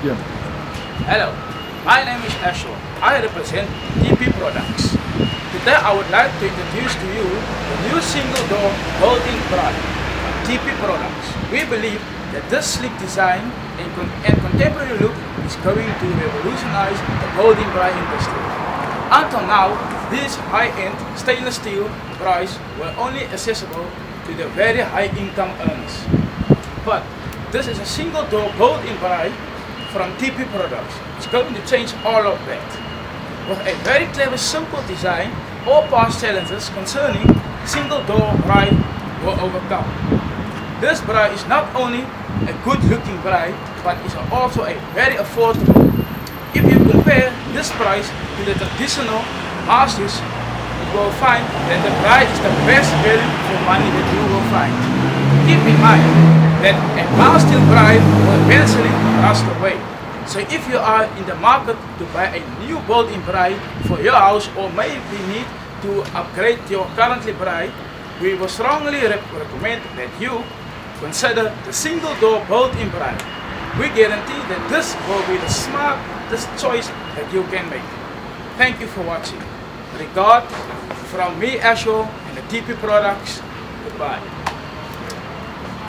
Yeah. Hello, my name is Ashwill. I represent TP Products. Today I would like to introduce to you the new single door folding braai from TP Products. We believe that this sleek design and contemporary look is going to revolutionize the folding braai industry. Until now, these high-end stainless steel braais were only accessible to the very high-income earners. But this is a single door fold-in braai from TP Products. It's going to change all of that. With a very clever, simple design, all past challenges concerning single door braai were overcome. This braai is not only a good looking braai, but is also a very affordable. If you compare this price to the traditional masters, you will find that the braai is the best value for money that you will find. Keep in mind that a blast steel braai will eventually rust away. So if you are in the market to buy a new fold-in braai for your house, or maybe need to upgrade your currently braai, we will strongly recommend that you consider the single door fold-in braai. We guarantee that this will be the smartest choice that you can make. Thank you for watching. Regard from me, Ashwill, and the TP Products. Goodbye.